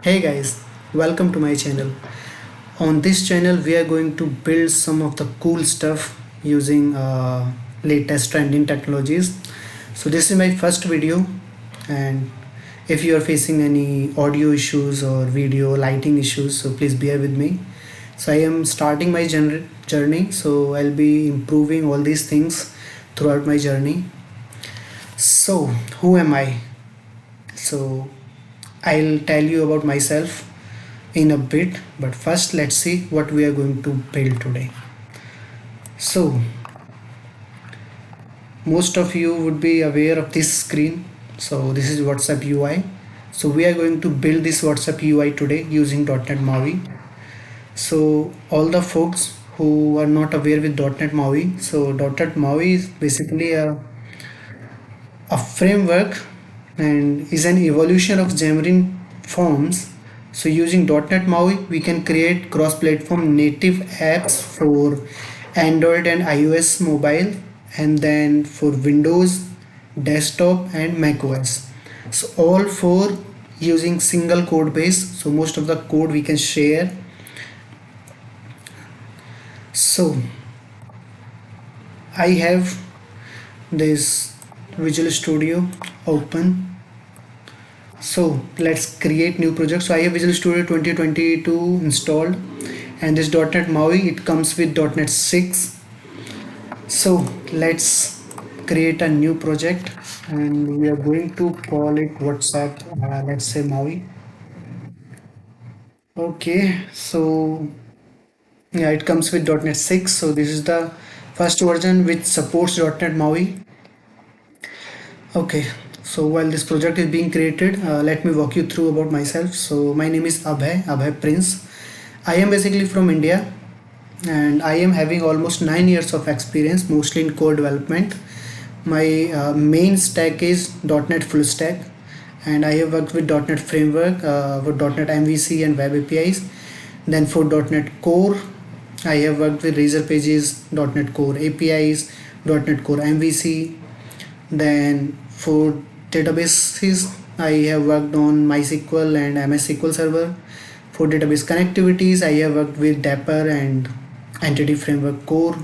Hey guys, welcome to my channel. On this channel, we are going to build some of the cool stuff using latest trending technologies. So, this is my first video, and if you are facing any audio issues or video lighting issues, so please bear with me. So, I am starting my journey, so I'll be improving all these things throughout my journey. So, who am I? So, I'll tell you about myself in a bit, but first let's see what we are going to build today. So most of you would be aware of this screen. So this is WhatsApp UI. So we are going to build this WhatsApp UI today using .NET MAUI. So all the folks who are not aware with .NET MAUI, so .NET MAUI is basically a framework and is an evolution of Xamarin Forms. So using .NET MAUI, we can create cross-platform native apps for Android and iOS mobile, and then for Windows, desktop, and macOS. So all four using single code base. So most of the code we can share. So I have this Visual Studio open. So let's create new project. So I have Visual Studio 2022 installed, and this .NET MAUI, it comes with .NET 6. So let's create a new project, and we are going to call it WhatsApp, let's say MAUI. Okay, so yeah, it comes with .NET 6. So this is the first version which supports .NET MAUI. Okay, so while this project is being created, let me walk you through about myself. So my name is Abhay Prince. I am basically from India, and I am having almost 9 years of experience, mostly in core development. My main stack is .NET Full Stack, and I have worked with .NET Framework, for .NET MVC and Web APIs. Then for .NET Core, I have worked with Razor Pages, .NET Core APIs, .NET Core MVC. Then for databases, I have worked on MySQL and MS SQL Server. For database connectivities, I have worked with Dapper and Entity Framework Core.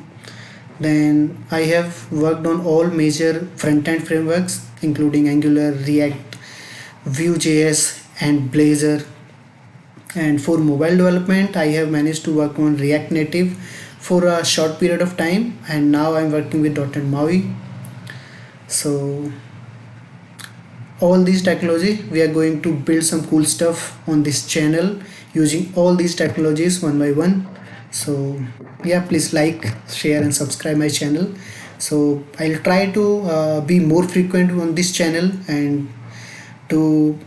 Then I have worked on all major front-end frameworks including Angular, React, Vue.js, and Blazor. And for mobile development, I have managed to work on React Native for a short period of time, and now I'm working with .NET MAUI. So all these technology, we are going to build some cool stuff on this channel using all these technologies one by one. So yeah, please like, share, and subscribe my channel. So I'll try to be more frequent on this channel and to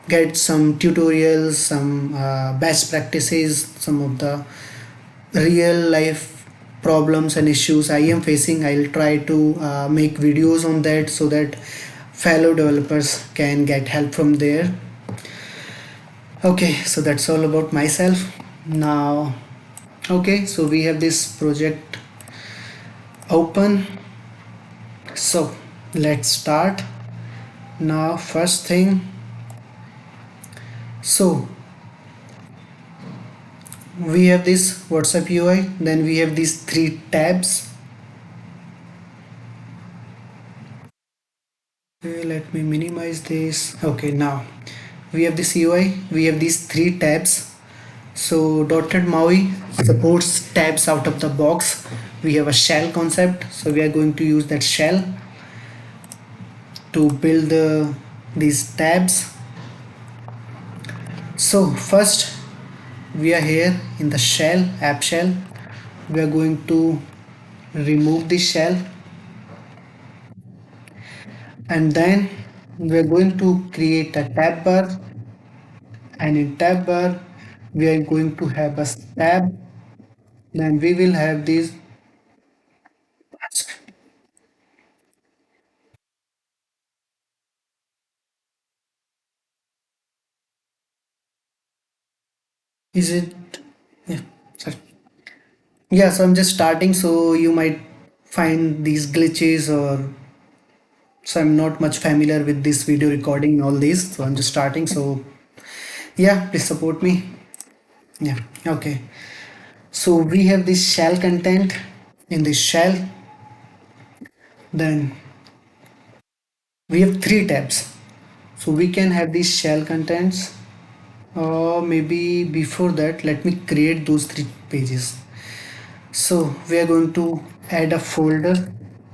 get some tutorials, some best practices, some of the real life problems and issues I am facing. I'll try to make videos on that so that fellow developers can get help from there. Okay, so that's all about myself now. Okay, so we have this project open. So let's start now. First thing, so we have this WhatsApp UI, then we have these three tabs. Okay, let me minimize this. Okay, now we have this UI, we have these three tabs. So .NET MAUI supports tabs out of the box. We have a shell concept, so we are going to use that shell to build these tabs. So first we are here in the shell, app shell. We are going to remove the shell, and then we are going to create a tab bar, and in tab bar we are going to have a tab. Then we will have these. Is it? Yeah, sorry. Yeah, so I'm just starting, so you might find these glitches, or so I'm not much familiar with this video recording, all these, so I'm just starting. So Yeah, please support me. Yeah, okay. So we have this shell content in this shell. Then we have three tabs. So we can have these shell contents. Maybe before that, let me create those three pages. So we are going to add a folder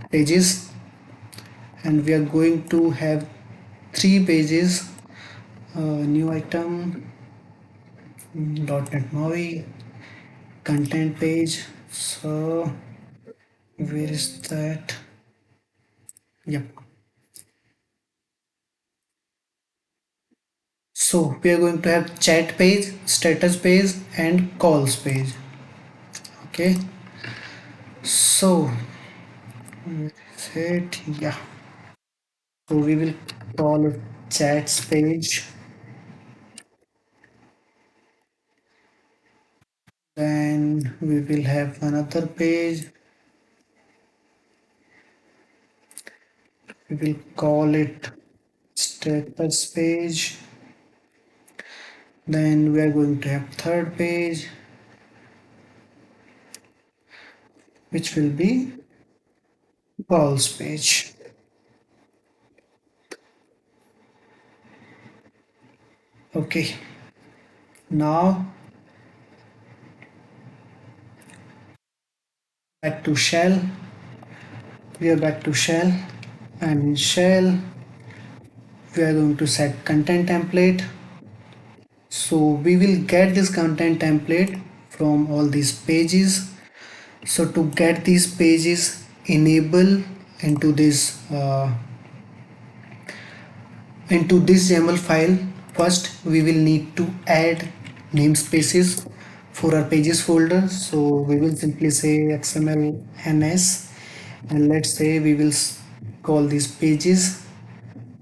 pages, and we are going to have three pages. New item, .NET MAUI, content page. So where is that? Yep. So we are going to have chat page, status page, and calls page. Okay. So set, yeah. So we will call it chats page. Then we will have another page. We will call it status page. Then we are going to have third page, which will be calls page. Okay. Now back to shell. We are back to shell, and in shell we are going to set content template. So we will get this content template from all these pages. So to get these pages enable into this YAML file, first we will need to add namespaces for our pages folder. So we will simply say xml ns, and let's say we will call these pages,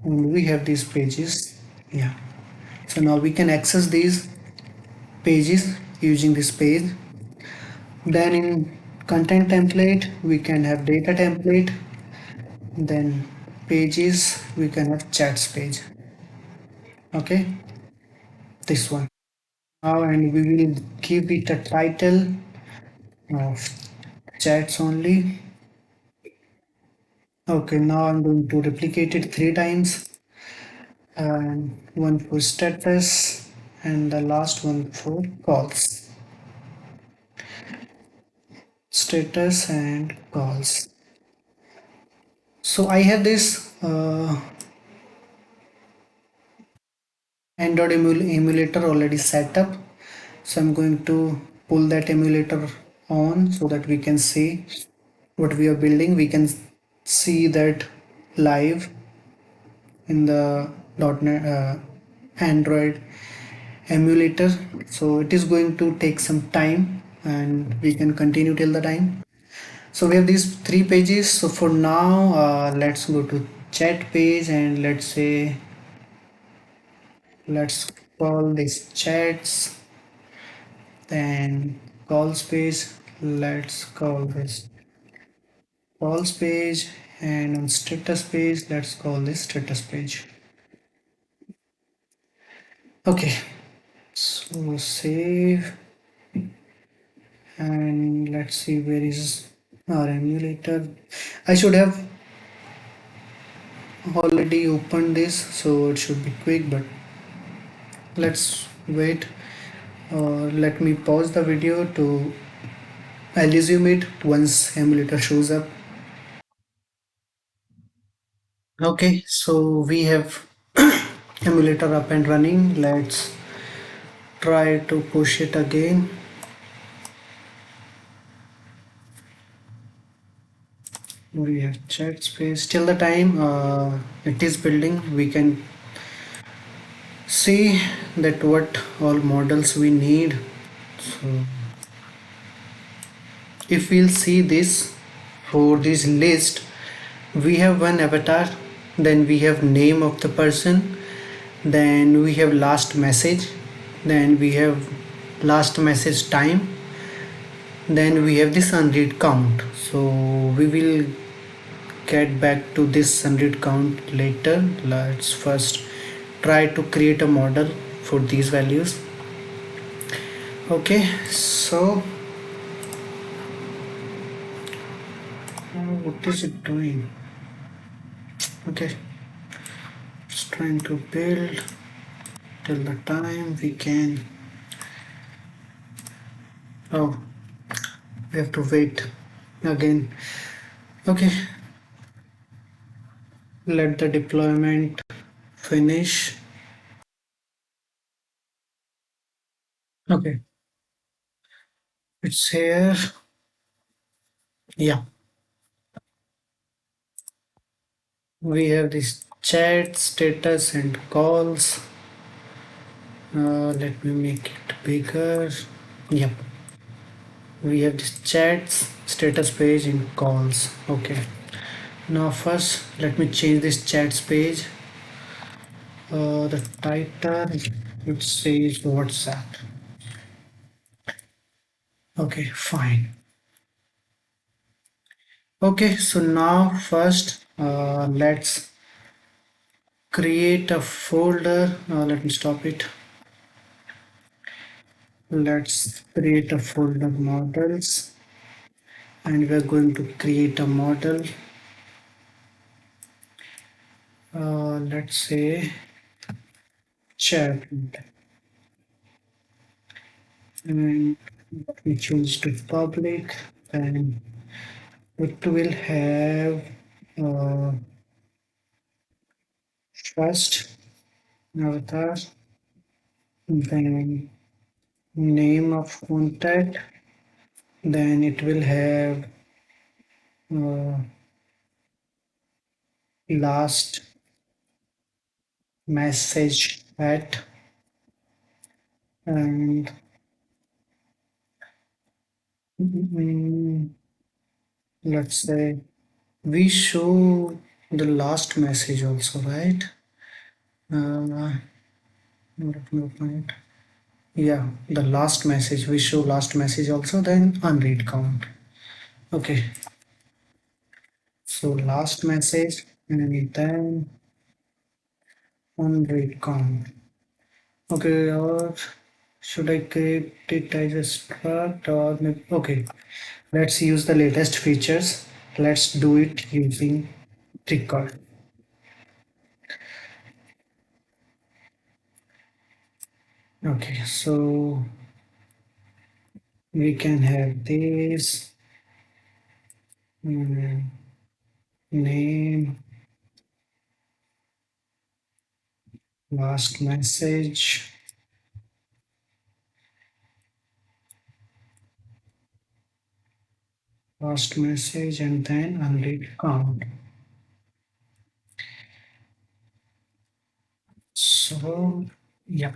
and we have these pages. Yeah, so now we can access these pages using this page. Then in content template we can have data template. Then pages we can have chats page. Okay, this one. Now, and we will give it a title of chats only. Okay, now I'm going to replicate it three times, and one for status and the last one for calls. Status and calls. So I have this Android emulator already set up. So I'm going to pull that emulator on so that we can see what we are building. We can see that live in the .NET Android emulator. So it is going to take some time, and we can continue till the time. So we have these three pages. So for now, let's go to chat page, and let's say let's call this chats. Then calls page, let's call this calls page, and on status page let's call this status page. Okay, so save, and let's see where is our emulator. I should have already opened this, so it should be quick, but let's wait, or let me pause the video to I'll resume it once emulator shows up. Okay, so we have emulator up and running. Let's try to push it again. We have chat space. Till the time it is building, we can see that what all models we need. So if we'll see this, for this list we have one avatar, then we have name of the person, then we have last message, then we have last message time, then we have this unread count. So we will get back to this unread count later. Let's first try to create a model for these values. Okay, so what is it doing? Okay, it's trying to build till the time we can. Oh, we have to wait again. Okay, let the deployment finish. Okay, it's here. Yeah, we have this chat status and calls. Let me make it bigger. Yep, we have this chats status page in calls. Okay, now first let me change this chats page. The title, it says WhatsApp. Okay, fine. Okay, so now first let's create a folder. Let me stop it. Let's create a folder models, and we're going to create a model. Let's say chat, and we choose to public, and it will have uh, first avatar, then name of contact, then it will have uh, last message at, and mm, let's say we show the last message also, right? Let me open it. Yeah, the last message, we show last message also, then unread count. Okay, so last message and then unread count. Okay, or should I create it as a struct, or maybe, okay, let's use the latest features. Let's do it using record. Okay, so we can have this mm, name, last message, and then unread count. So yeah,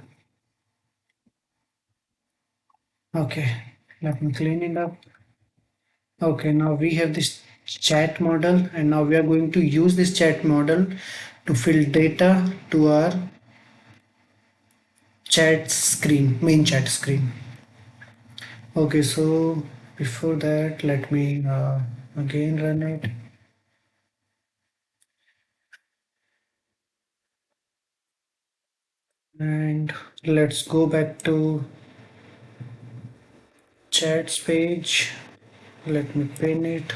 okay, let me clean it up. Okay, now we have this chat model, and now we are going to use this chat model to fill data to our chat screen, main chat screen. Okay, so before that, let me again run it. And let's go back to chats page. Let me pin it.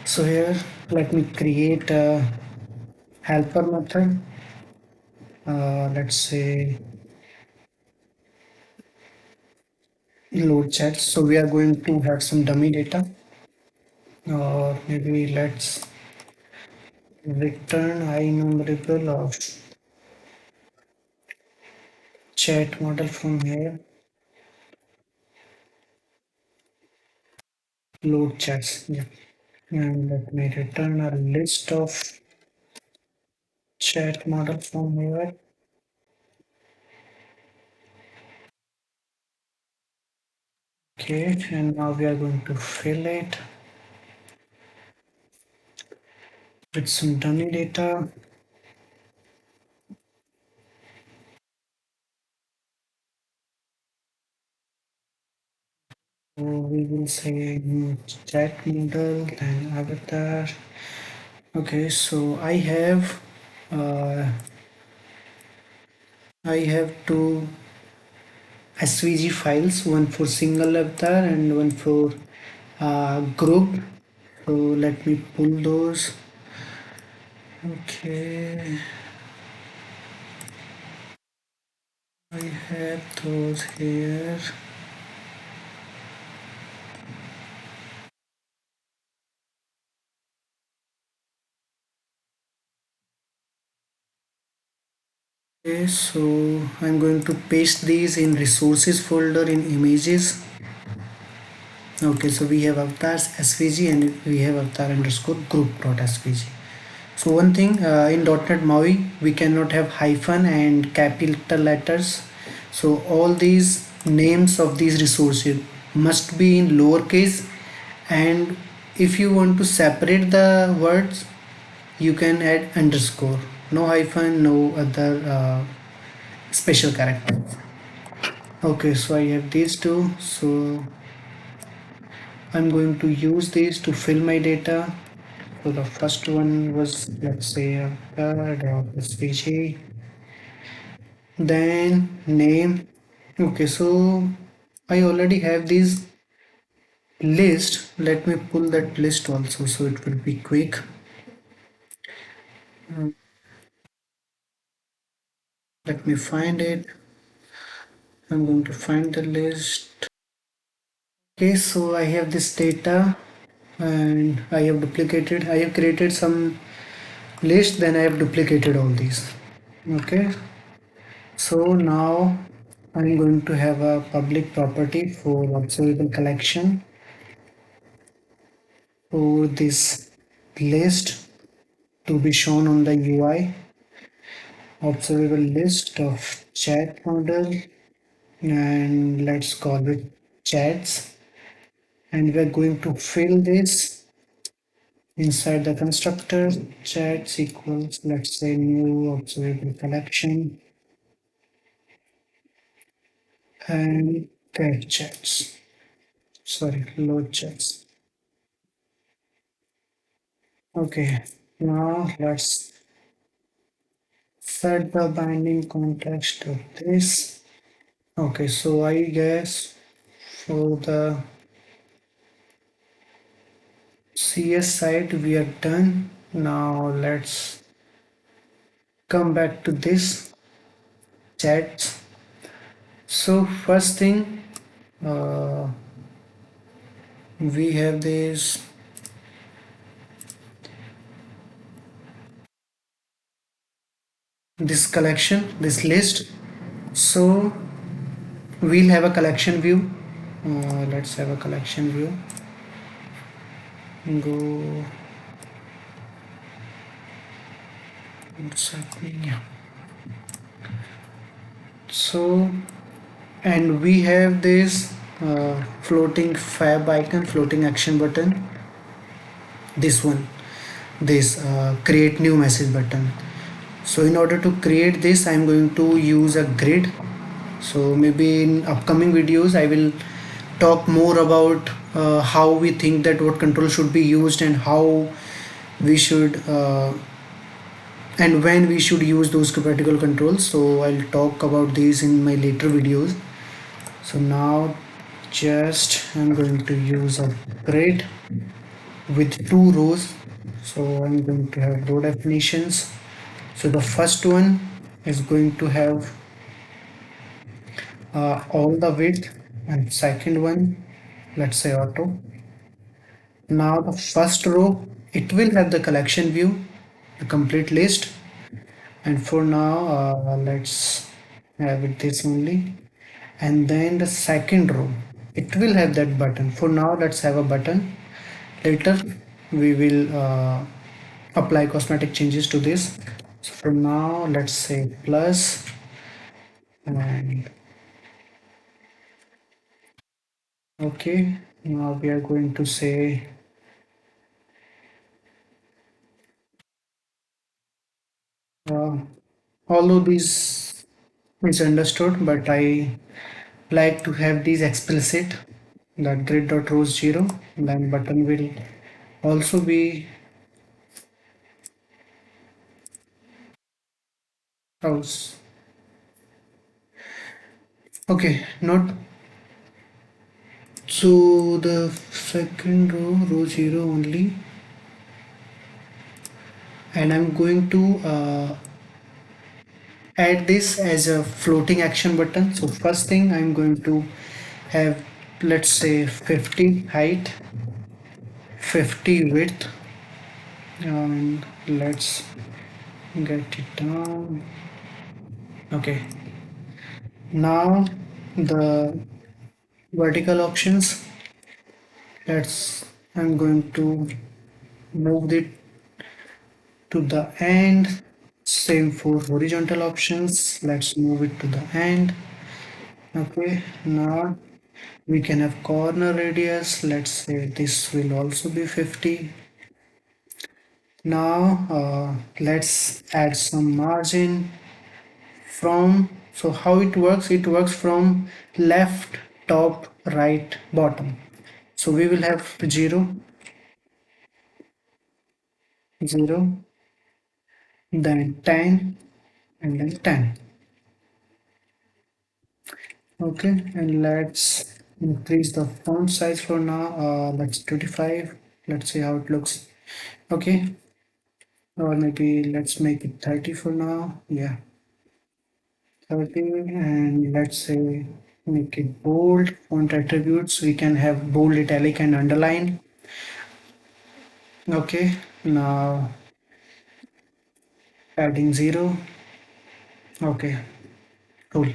So here, let me create a helper method. Let's say load chats. So we are going to have some dummy data, or maybe let's return enumerable of chat model from here. Load chats. Yeah. And let me return a list of chat model from here. Okay, and now we are going to fill it with some dummy data. So we will say chat model and avatar. Okay, so I have uh, I have two SVG files, one for single avatar and one for group. So let me pull those. Okay, I have those here. Okay, so I'm going to paste these in resources folder in images. Okay, so we have avatars svg and we have avatar underscore group.svg. So one thing in .NET MAUI we cannot have hyphen and capital letters. So all these names of these resources must be in lowercase, and if you want to separate the words you can add underscore. No hyphen, no other special characters. Okay, so I have these two. So I'm going to use these to fill my data. So the first one was, let's say, svg, then name. Okay, so I already have this list. Let me pull that list also so it will be quick. Mm, Let me find it. I'm going to find the list. Okay, so I have this data and I have duplicated. I have created some list, then I have duplicated all these. Okay, so now I'm going to have a public property for observable collection for this list to be shown on the UI. Observable list of chat model, and let's call it chats, and we're going to fill this inside the constructor. Chats equals, let's say, new observable collection and get chats, sorry, load chats. Okay, now let's set the binding context of this. Okay, so I guess for the CS side we are done. Now let's come back to this chat. So first thing, uh, we have this collection, this list. So we'll have a collection view. Let's have a collection view. Go. What's happening? Yeah. So, and we have this floating fab icon, floating action button. This one, this create new message button. So in order to create this, I'm going to use a grid. So maybe in upcoming videos I will talk more about how we think that what control should be used and how we should and when we should use those critical controls. So I'll talk about these in my later videos. So now just I'm going to use a grid with two rows. So I'm going to have row definitions. So the first one is going to have all the width, and second one, let's say auto. Now the first row, it will have the collection view, the complete list, and for now let's have it this only. And then the second row, it will have that button. For now let's have a button. Later we will apply cosmetic changes to this. So for now let's say plus, and okay, now we are going to say uh, although this is understood, but I like to have these explicit, that grid.rows 0, then button will also be rows. Okay, not so the second row 0 only, and I'm going to add this as a floating action button. So first thing I'm going to have, let's say 50 height, 50 width, and let's get it down. Okay, now the vertical options, let's, I'm going to move it to the end. Same for horizontal options, let's move it to the end. Okay, now we can have corner radius, let's say this will also be 50. Now let's add some margin from, so how it works from left, top, right, bottom. So we will have 0, 0, then 10, and then 10. Okay, and let's increase the font size for now. Let's 25. Let's see how it looks. Okay, or maybe let's make it 30 for now. Yeah, 30, and let's say make it bold. Font attributes, we can have bold, italic, and underline. Okay, now adding 0. Okay, cool.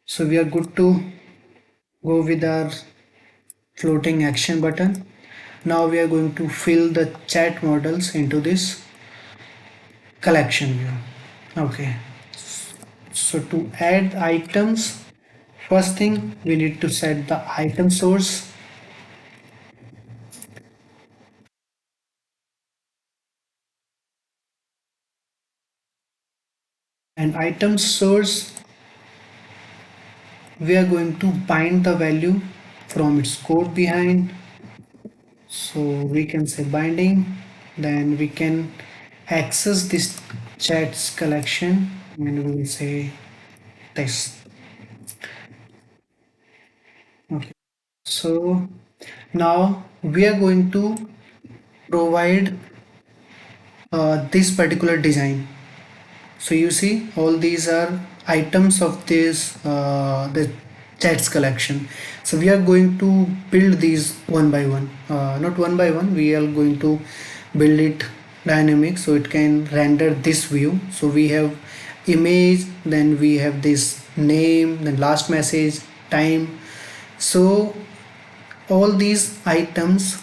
So we are good to go with our floating action button. Now we are going to fill the chat models into this collection view. Okay, so to add items, first thing we need to set the item source, and item source we are going to bind the value from its code behind. So we can say binding, then we can access this chats collection, and we will say this. Okay, so now we are going to provide this particular design. So you see all these are items of this the chats collection. So we are going to build these one by one, not one by one, we are going to build it dynamic so it can render this view. So we have image, then we have this name, then last message, time. So all these items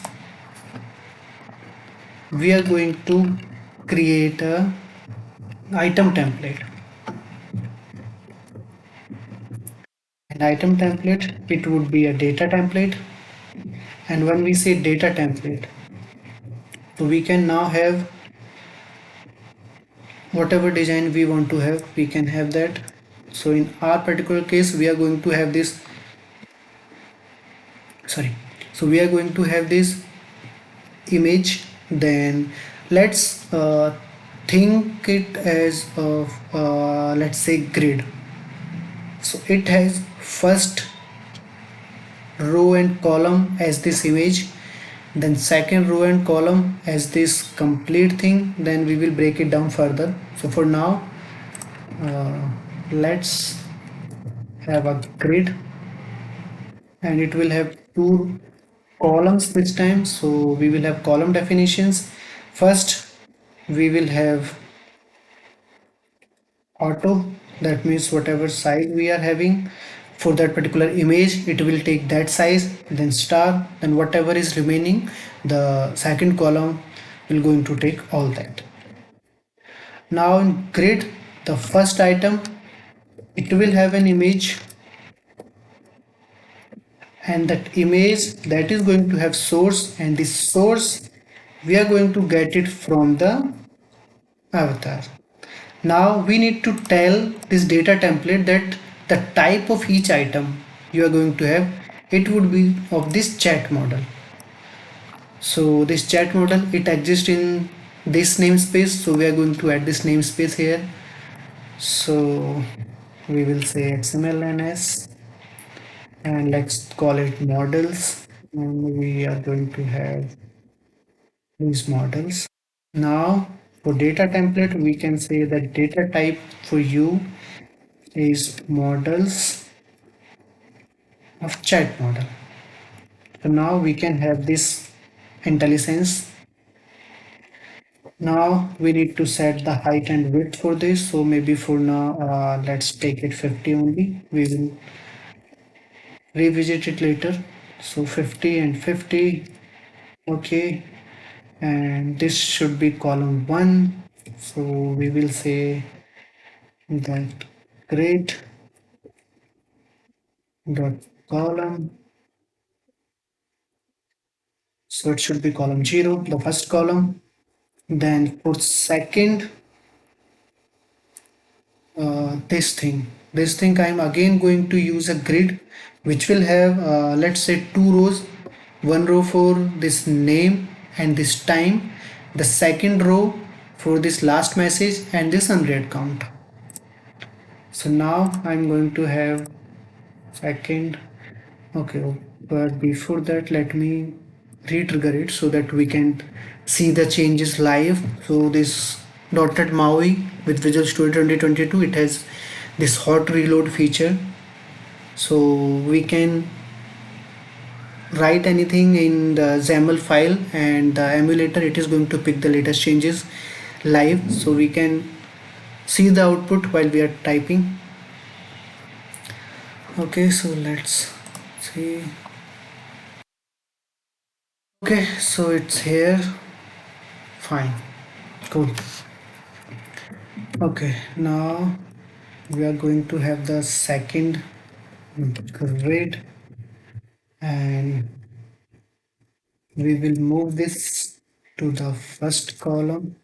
we are going to create a item template. An item template, it would be a data template. And when we say data template, so we can now have whatever design we want to have, we can have that. So in our particular case we are going to have this, sorry, so we are going to have this image. Then let's think it as of let's say grid. So it has first row and column as this image, then second row and column as this complete thing, then we will break it down further. So for now uh, let's have a grid, and it will have two columns this time. So we will have column definitions. First we will have auto, that means whatever size we are having for that particular image, it will take that size. Then star, then whatever is remaining, the second column will going to take all that. Now in grid, the first item, it will have an image, and that image that is going to have source, and this source we are going to get it from the avatar. Now we need to tell this data template that the type of each item you are going to have, it would be of this chat model. So this chat model, it exists in this namespace, so we are going to add this namespace here. So we will say XMLNS, and let's call it models, and we are going to have these models. Now for data template, we can say that data type for you is models of chat model. So now we can have this IntelliSense. Now we need to set the height and width for this. So maybe for now, let's take it 50 only. We will revisit it later. So 50 and 50. Okay. And this should be column 1. So we will say that grade dot column. So it should be column 0, the first column. Then for second, this thing I'm again going to use a grid which will have let's say two rows, one row for this name and this time, the second row for this last message and this unread count. So now I'm going to have second. Okay, but before that let me re-trigger it so that we can see the changes live. So this .NET MAUI with Visual Studio 2022, it has this hot reload feature. So we can write anything in the XAML file and the emulator, it is going to pick the latest changes live. So we can see the output while we are typing. Okay, so let's see. Okay, so it's here. Fine, cool. Okay, now we are going to have the second grid, and we will move this to the first column.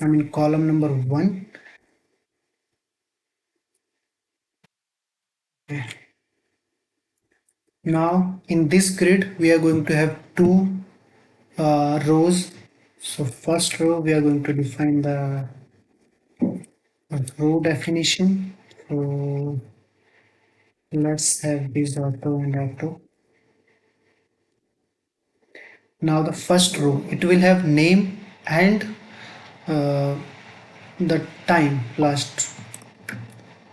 I mean column number 1. Okay. Now in this grid we are going to have two rows. So first row we are going to define the row definition. So let's have this auto and auto. Now the first row, it will have name and uh, the time, last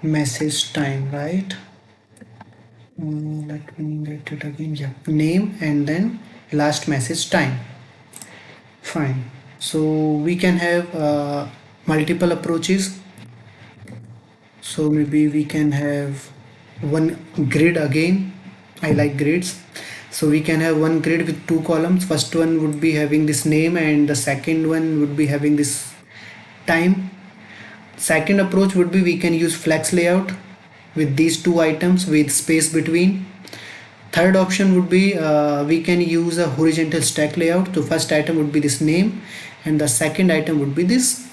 message time, right? Let me get it again. Yeah, name and then last message time. Fine. So we can have multiple approaches. So maybe we can have one grid again. I like grids. So we can have one grid with two columns. First one would be having this name and the second one would be having this time. Second approach would be we can use flex layout with these two items with space between. Third option would be we can use a horizontal stack layout. So first item would be this name and the second item would be this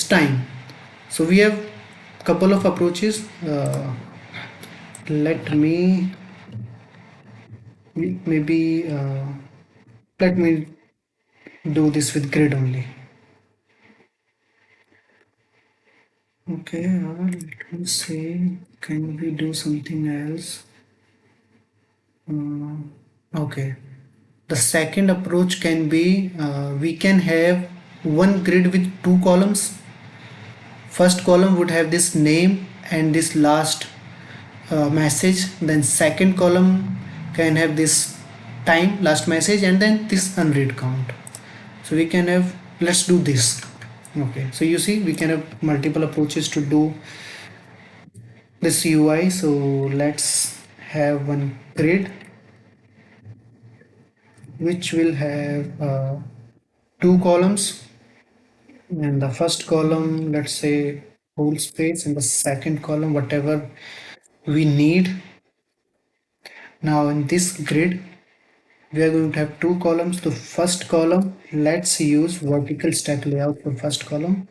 time. So we have couple of approaches. Let me maybe let me do this with grid only. Okay, let me say, can we do something else? Okay, the second approach can be we can have one grid with two columns. First column would have this name and this last message, then second column can have this time, last message, and then this unread count. So we can have, let's do this. Okay, so you see we can have multiple approaches to do this UI. So let's have one grid which will have two columns, and the first column, let's say whole space, and the second column whatever we need. Now in this grid we are going to have two columns. The first column, let's use vertical stack layout for first column.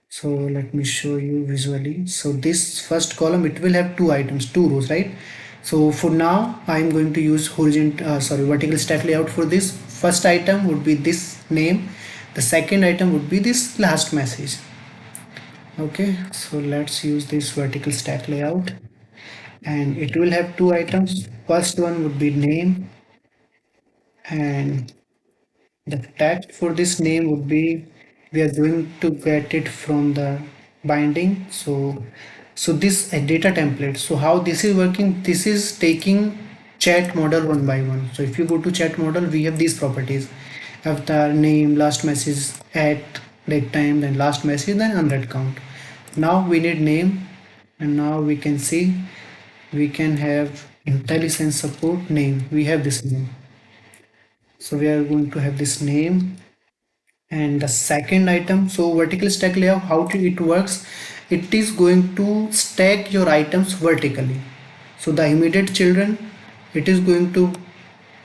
So let me show you visually. So this first column, it will have two items, two rows, right? So for now I'm going to use vertical stack layout for this. First item would be this name, the second item would be this last message. Okay, so let's use this vertical stack layout, and it will have two items. First one would be name, and the tag for this name would be, we are going to get it from the binding. So this a data template. So how this is working, this is taking chat model one by one. So if you go to chat model, we have these properties: avatar, name, last message, at date time, then last message, then unread count. Now we need name, and now we can see we can have IntelliSense support name. We have this name, so we are going to have this name. And the second item, so vertical stack layout, it works, it is going to stack your items vertically. So the immediate children, it is going to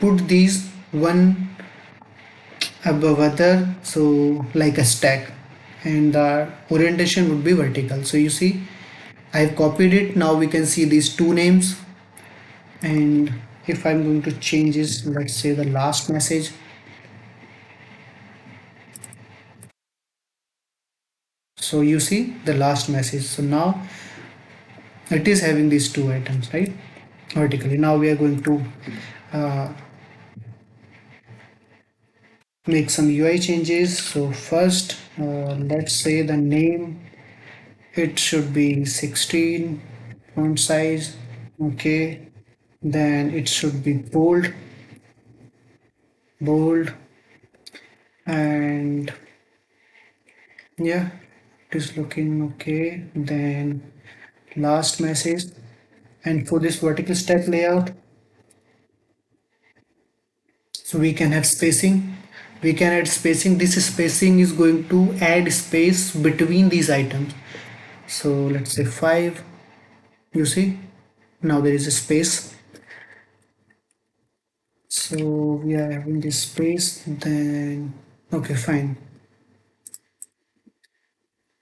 put these one above other, so like a stack, and the orientation would be vertical. So you see, I have copied it. Now we can see these two names, and if I'm going to change this, let's say the last message. So you see the last message. So now it is having these two items, right, vertically. Now we are going to uh, make some UI changes. So first, let's say the name, it should be 16 font size. Okay, then it should be bold, and yeah, it is looking okay. Then last message, and for this vertical stack layout, so we can have spacing. We can add spacing. This spacing is going to add space between these items. So let's say 5. You see, now there is a space. So we are having this space. Then okay, fine.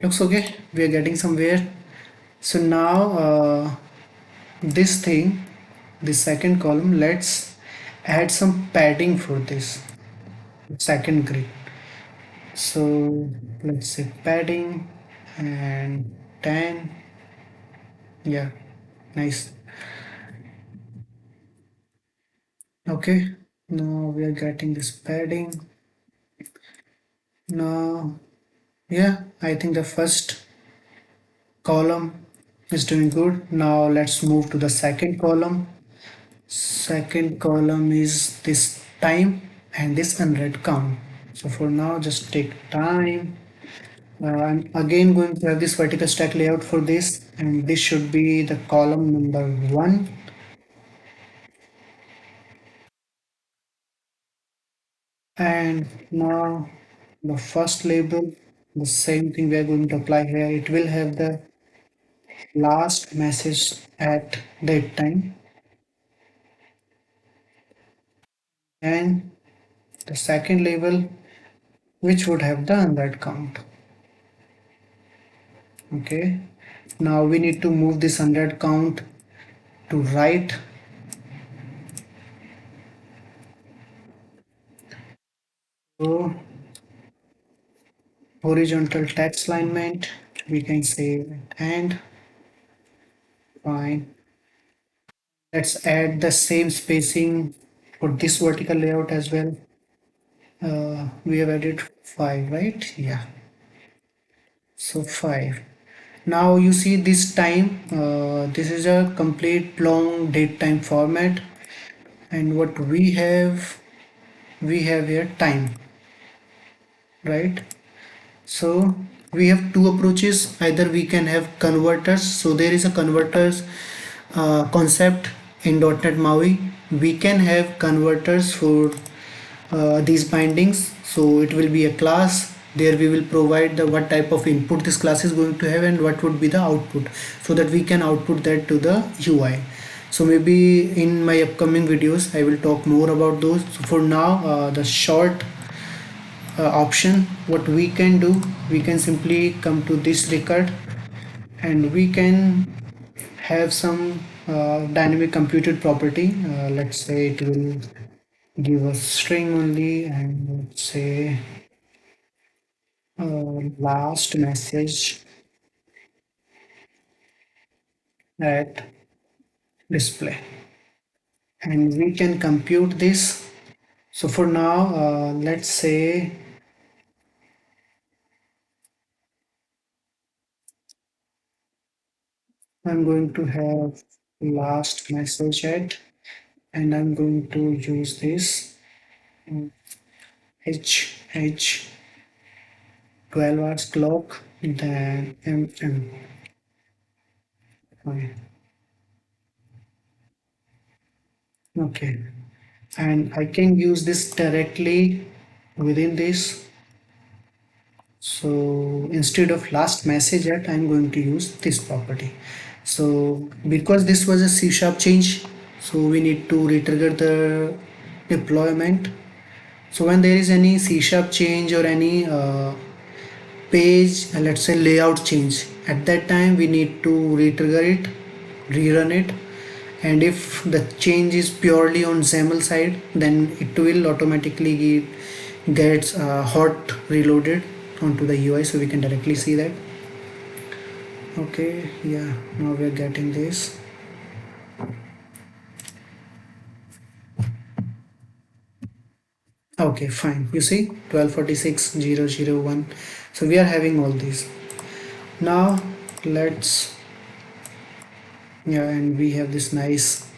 Looks okay. We are getting somewhere. So now this thing, the second column, let's add some padding for this second grid. So let's say padding and 10. Yeah, nice. Okay, now we are getting this padding. Now, yeah, I think the first column is doing good. Now let's move to the second column. Second column is this time and this unread count. So for now, just take time. I'm again going to have this vertical stack layout for this, and this should be the column number 1. And now the first label, the same thing we are going to apply here. It will have the last message at that time, and the second label, which would have the unread count. Okay, now we need to move this unread count to right. So horizontal text alignment, we can say, and fine. Let's add the same spacing for this vertical layout as well. We have added 5, right? Yeah, so 5. Now you see this time, this is a complete long date time format, and what we have here time, right? So we have two approaches. Either we can have converters. So there is a converters concept in .NET MAUI. We can have converters for these bindings. So it will be a class. There we will provide the what type of input this class is going to have and what would be the output, so that we can output that to the UI. So maybe in my upcoming videos I will talk more about those. So for now, the short option, what we can do, we can simply come to this record, and we can have some dynamic computed property. Let's say it will give us string only, and let's say last message. at display, and we can compute this. So for now, let's say I'm going to have last message at, and I'm going to use this H 12 hours clock, then fine. Okay, and I can use this directly within this. So instead of last message at, I'm going to use this property. So because this was a C sharp change, so we need to retrigger the deployment. So when there is any C sharp change or any page, let's say layout change, at that time we need to retrigger it, rerun it, and if the change is purely on XAML side, then it will automatically gets hot reloaded onto the UI, so we can directly see that. Okay, yeah, now we are getting this. Okay, fine. You see 1246.0.0.1. So we are having all these. Now let's, yeah, and we have this nice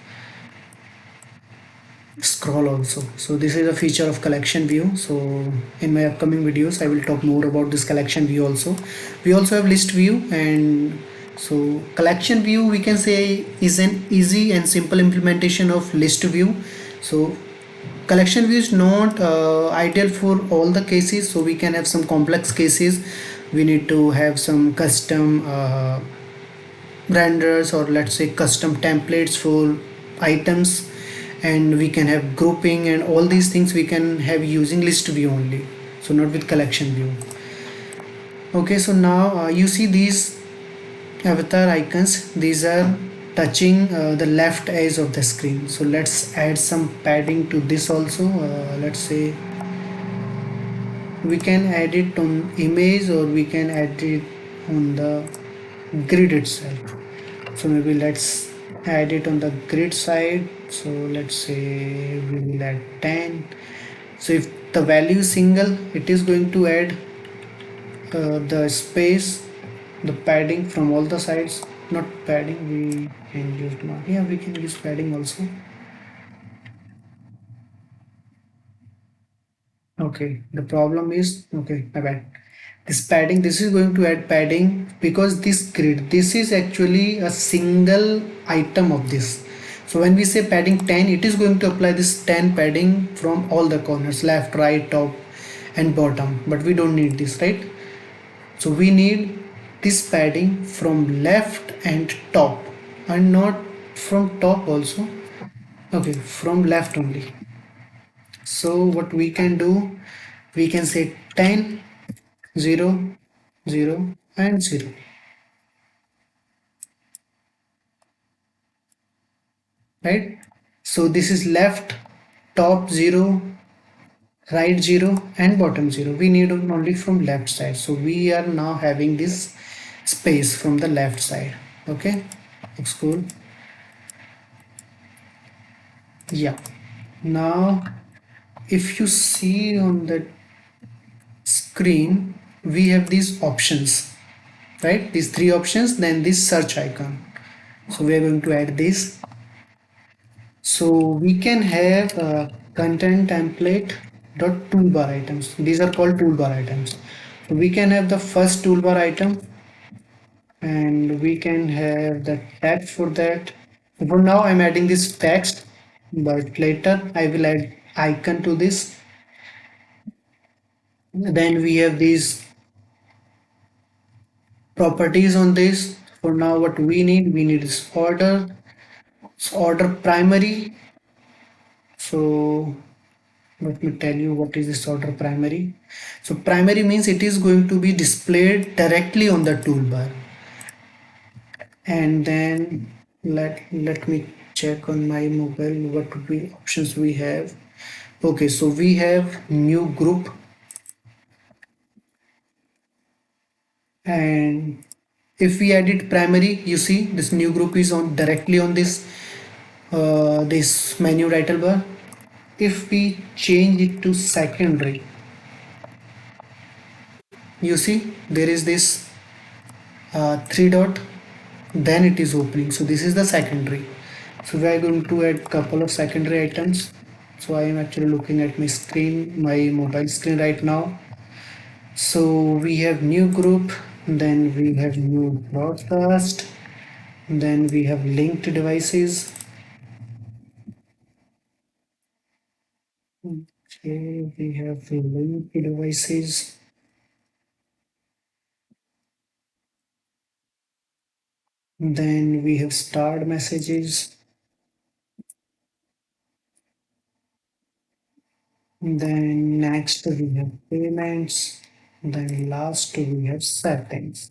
scroll also. So this is a feature of collection view. So in my upcoming videos I will talk more about this collection view also. We also have list view, and so collection view we can say is an easy and simple implementation of list view. So collection view is not ideal for all the cases, so we can have some complex cases. We need to have some custom renders, or let's say custom templates for items, and we can have grouping and all these things we can have using list view only, so not with collection view. Okay, so now you see these avatar icons, these are touching the left edge of the screen. So let's add some padding to this also. Let's say we can add it on image, or we can add it on the grid itself. So maybe let's add it on the grid side. So let's say we will add 10. So if the value is single, it is going to add the space, the padding from all the sides. Not padding, we can use not, yeah, we can use padding also. Okay, the problem is, okay, my bad. This padding, this is going to add padding because this grid, this is actually a single item of this. So when we say padding 10, it is going to apply this 10 padding from all the corners, left, right, top and bottom. But we don't need this, right? So we need this padding from left and top, and not from top also. Okay, from left only. So what we can do, we can say 10, 0, 0 and 0, right? So this is left, top 0, right 0 and bottom 0. We need only from left side. So we are now having this space from the left side. Okay, looks cool. Yeah. Now if you see on the screen, we have these options, right? These three options, then this search icon. So we are going to add this. So we can have content template dot toolbar items. These are called toolbar items. So we can have the first toolbar item, and we can have the text for that. For now I'm adding this text, but later I will add icon to this. Then we have these properties on this. For now what we need is order. So order primary. So let me tell you what is this order primary. So primary means it is going to be displayed directly on the toolbar. And then let me check on my mobile what would be options we have. Okay, so we have new group, and If we edit primary, you see this new group is on directly on this menu title bar. If we change it to secondary, you see there is this three dot, then it is opening. So this is the secondary. So we are going to add couple of secondary items. So I am actually looking at my screen, my mobile screen right now. So we have new group, then we have new broadcast, then we have linked devices. Okay, we have linked devices. Then we have starred messages. Then next we have payments. Then last we have settings.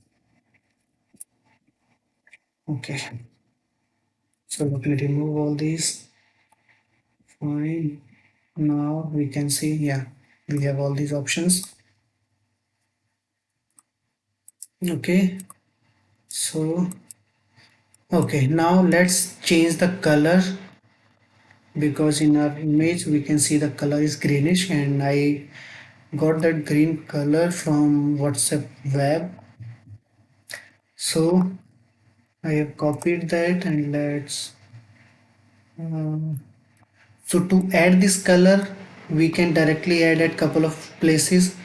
Okay, so let me remove all these. Fine. Now we can see, yeah, we have all these options. Okay, so okay, now let's change the color, because in our image we can see the color is greenish and I got that green color from WhatsApp web. So I have copied that, and let's so to add this color we can directly add at couple of places,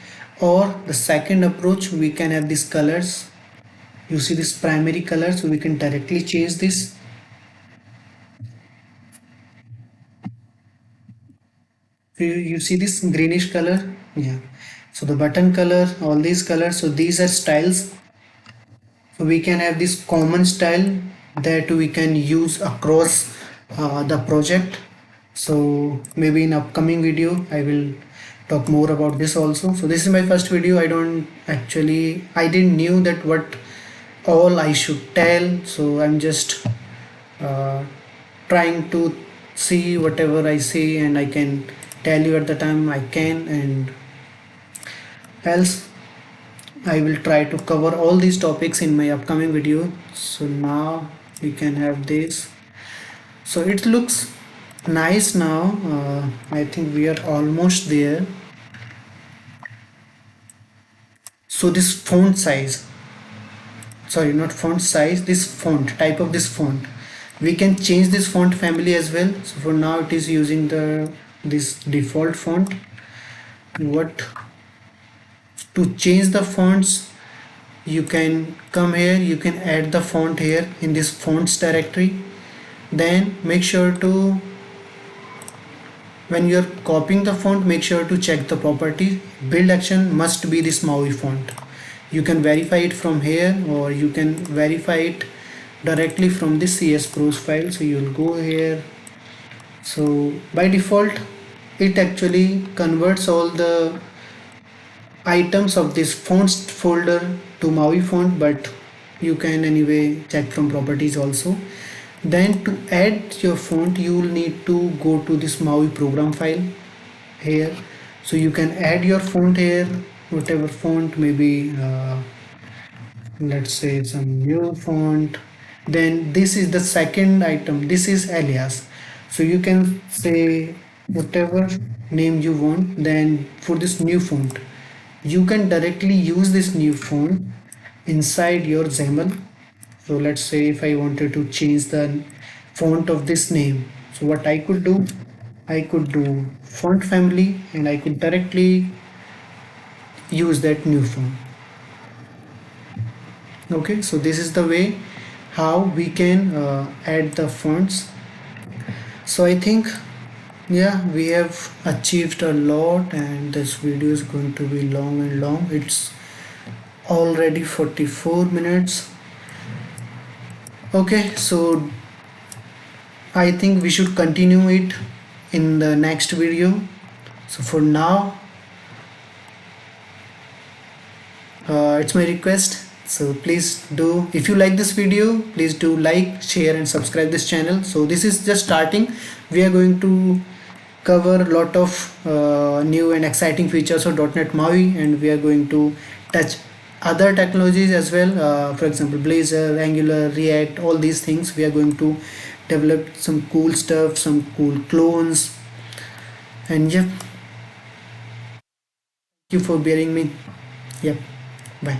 or the second approach, we can have these colors. You see this primary color, so we can directly change this. You see this greenish color, yeah. So the button color, all these colors, so these are styles. So we can have this common style that we can use across the project. So maybe in upcoming video I will talk more about this also. So this is my first video. I didn't knew that what all I should tell, so I'm just uh, trying to see whatever I see and I can tell you at the time I can, and else I will try to cover all these topics in my upcoming video. So now we can have this. So it looks nice now. I think we are almost there. So this font size, sorry, not font size, this font type of this font, we can change this font family as well. So for now it is using the this default font. What to change the fonts, you can come here, you can add the font here in this fonts directory. Then make sure to, when you are copying the font, make sure to check the property. Build action must be this Maui font. You can verify it from here, or you can verify it directly from the CS Pros file. So you'll go here. So by default it actually converts all the items of this fonts folder to Maui font, but you can anyway check from properties also. Then to add your font, you will need to go to this Maui program file here. So you can add your font here, whatever font, maybe let's say some new font. Then this is the second item, this is alias. So you can say whatever name you want. Then for this new font, you can directly use this new font inside your XAML. So let's say if I wanted to change the font of this name, so what I could do, I could do font family and I could directly use that new font. Okay, so this is the way how we can add the fonts. So I think, yeah, we have achieved a lot, and this video is going to be long and long. It's already 44 minutes. Okay, so I think we should continue it in the next video. So for now, it's my request, so please do, if you like this video, please do like, share and subscribe this channel. So this is just starting. We are going to cover a lot of new and exciting features of .NET MAUI, and we are going to touch other technologies as well, for example Blazor, Angular, React, all these things. We are going to develop some cool stuff, some cool clones. And yeah, thank you for bearing me. Yep, bye.